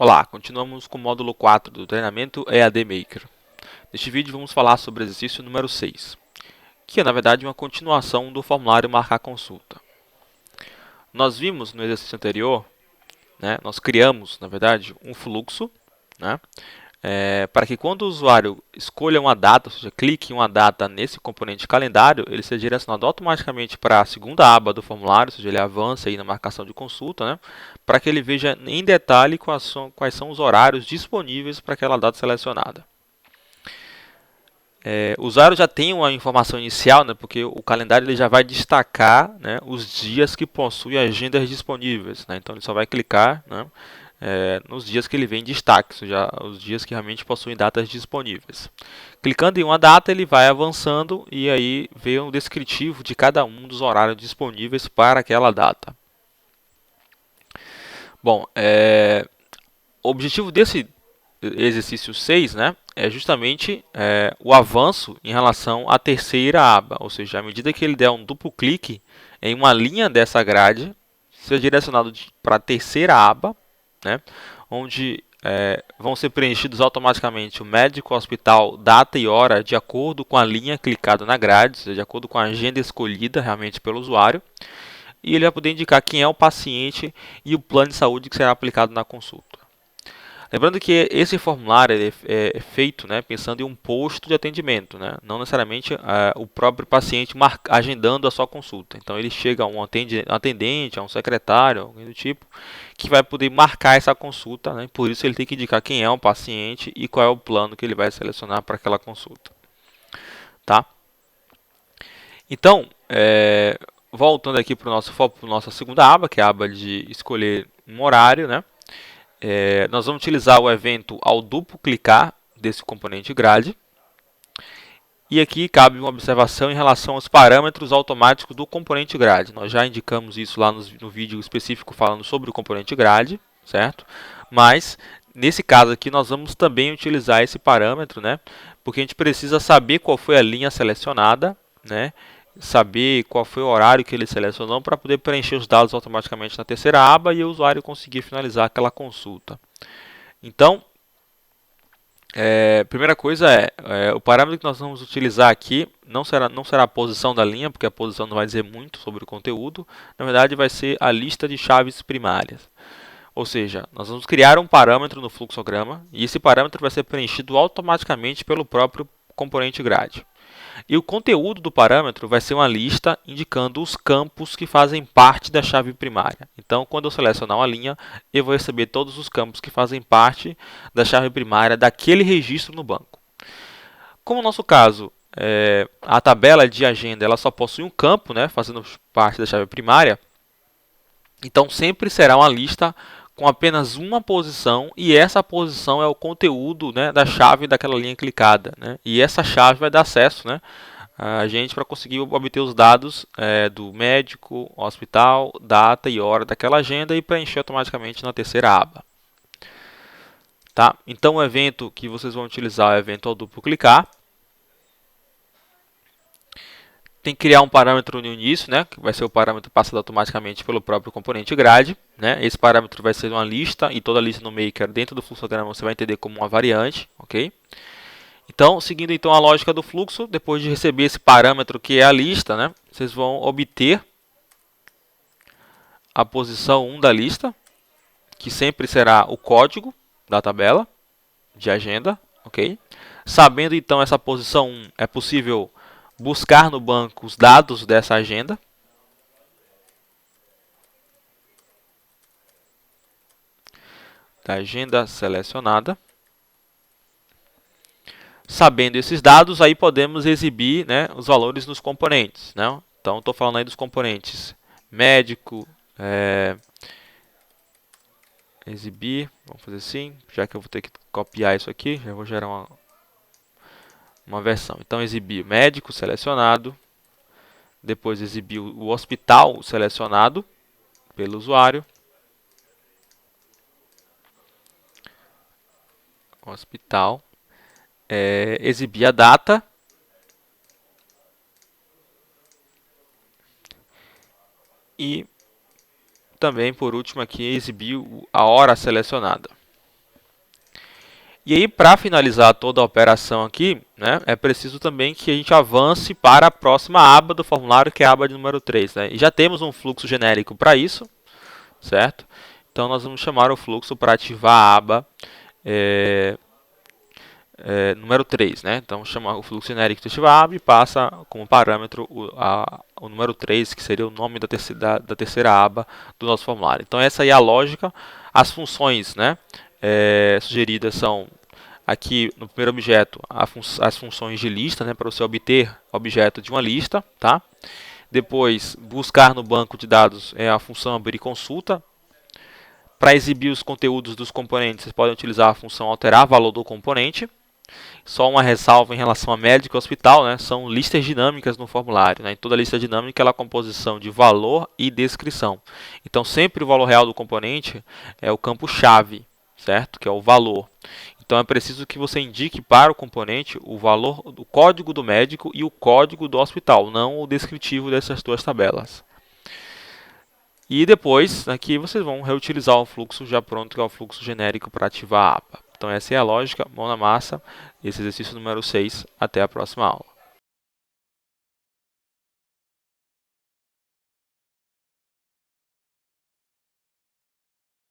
Olá, continuamos com o módulo 4 do treinamento EAD Maker. Neste vídeo vamos falar sobre o exercício número 6, que é na verdade uma continuação do formulário marcar consulta. Nós vimos no exercício anterior, nós criamos na verdade um fluxo, para que quando o usuário escolha uma data, ou seja, clique em uma data nesse componente calendário, ele seja direcionado automaticamente para a segunda aba do formulário, ou seja, ele avança aí na marcação de consulta, para que ele veja em detalhe quais são os horários disponíveis para aquela data selecionada. O usuário já tem uma informação inicial, porque o calendário ele já vai destacar os dias que possui agendas disponíveis. Então ele só vai clicar nos dias que ele vê em destaque, ou seja, os dias que realmente possuem datas disponíveis. Clicando em uma data, ele vai avançando e aí vê um descritivo de cada um dos horários disponíveis para aquela data. Bom, o objetivo desse exercício 6 é justamente o avanço em relação à terceira aba, ou seja, à medida que ele der um duplo clique em uma linha dessa grade, seja direcionado para a terceira aba, onde vão ser preenchidos automaticamente o médico, hospital, data e hora de acordo com a linha clicada na grade, ou seja, de acordo com a agenda escolhida realmente pelo usuário, e ele vai poder indicar quem é o paciente e o plano de saúde que será aplicado na consulta. Lembrando que esse formulário é feito pensando em um posto de atendimento, não necessariamente o próprio paciente agendando a sua consulta. Então ele chega a um atendente, a um secretário, alguém do tipo, que vai poder marcar essa consulta, por isso ele tem que indicar quem é o paciente e qual é o plano que ele vai selecionar para aquela consulta. Tá? Então, voltando aqui para a nossa segunda aba, que é a aba de escolher um horário, nós vamos utilizar o evento ao duplo clicar desse componente grade. E aqui cabe uma observação em relação aos parâmetros automáticos do componente grade. Nós já indicamos isso lá no vídeo específico falando sobre o componente grade, certo? Mas nesse caso aqui nós vamos também utilizar esse parâmetro, porque a gente precisa saber qual foi a linha selecionada, saber qual foi o horário que ele selecionou para poder preencher os dados automaticamente na terceira aba e o usuário conseguir finalizar aquela consulta. Então, primeira coisa o parâmetro que nós vamos utilizar aqui não será a posição da linha, porque a posição não vai dizer muito sobre o conteúdo. Na verdade, vai ser a lista de chaves primárias. Ou seja, nós vamos criar um parâmetro no fluxograma e esse parâmetro vai ser preenchido automaticamente pelo próprio componente grade. E o conteúdo do parâmetro vai ser uma lista indicando os campos que fazem parte da chave primária. Então, quando eu selecionar uma linha, eu vou receber todos os campos que fazem parte da chave primária daquele registro no banco. Como no nosso caso, a tabela de agenda ela só possui um campo, fazendo parte da chave primária, então sempre será uma lista com apenas uma posição e essa posição é o conteúdo da chave daquela linha clicada. E essa chave vai dar acesso a gente para conseguir obter os dados do médico, hospital, data e hora daquela agenda e preencher automaticamente na terceira aba. Tá? Então o evento que vocês vão utilizar é o evento ao duplo clicar. Tem que criar um parâmetro no início, que vai ser o parâmetro passado automaticamente pelo próprio componente grade. Esse parâmetro vai ser uma lista e toda lista no Maker dentro do fluxograma você vai entender como uma variante, ok? Então, seguindo então a lógica do fluxo, depois de receber esse parâmetro que é a lista, vocês vão obter a posição 1 da lista, que sempre será o código da tabela de agenda, ok? Sabendo então essa posição 1, é possível buscar no banco os dados dessa agenda. Da agenda selecionada. Sabendo esses dados, aí podemos exibir os valores nos componentes. Então, estou falando aí dos componentes médico, exibir, vamos fazer assim, já que eu vou ter que copiar isso aqui, já vou gerar uma versão. Então, exibir médico selecionado, depois exibir o hospital selecionado pelo usuário, hospital, exibir a data e também, por último, aqui exibir a hora selecionada. E aí, para finalizar toda a operação aqui, né, é preciso também que a gente avance para a próxima aba do formulário, que é a aba de número 3. Né? E já temos um fluxo genérico para isso, certo? Então, nós vamos chamar o fluxo para ativar a aba número 3. Né? Então, chama o fluxo genérico de ativar a aba e passa como parâmetro o número 3, que seria o nome da terceira aba do nosso formulário. Então, essa aí é a lógica. As funções, né, sugeridas são aqui no primeiro objeto as funções de lista, né, para você obter objeto de uma lista, tá? Depois, buscar no banco de dados é a função abrir consulta. Para exibir os conteúdos dos componentes, vocês podem utilizar a função alterar valor do componente. Só uma ressalva em relação a médico e hospital, né, são listas dinâmicas no formulário. Né? Em toda lista dinâmica ela é a composição de valor e descrição. Então, sempre o valor real do componente é o campo-chave, certo? Que é o valor. Então, é preciso que você indique para o componente o valor do código do médico e o código do hospital, não o descritivo dessas duas tabelas. E depois, aqui vocês vão reutilizar o fluxo já pronto, que é o fluxo genérico para ativar a aba. Então essa é a lógica, mão na massa, esse exercício número 6. Até a próxima aula.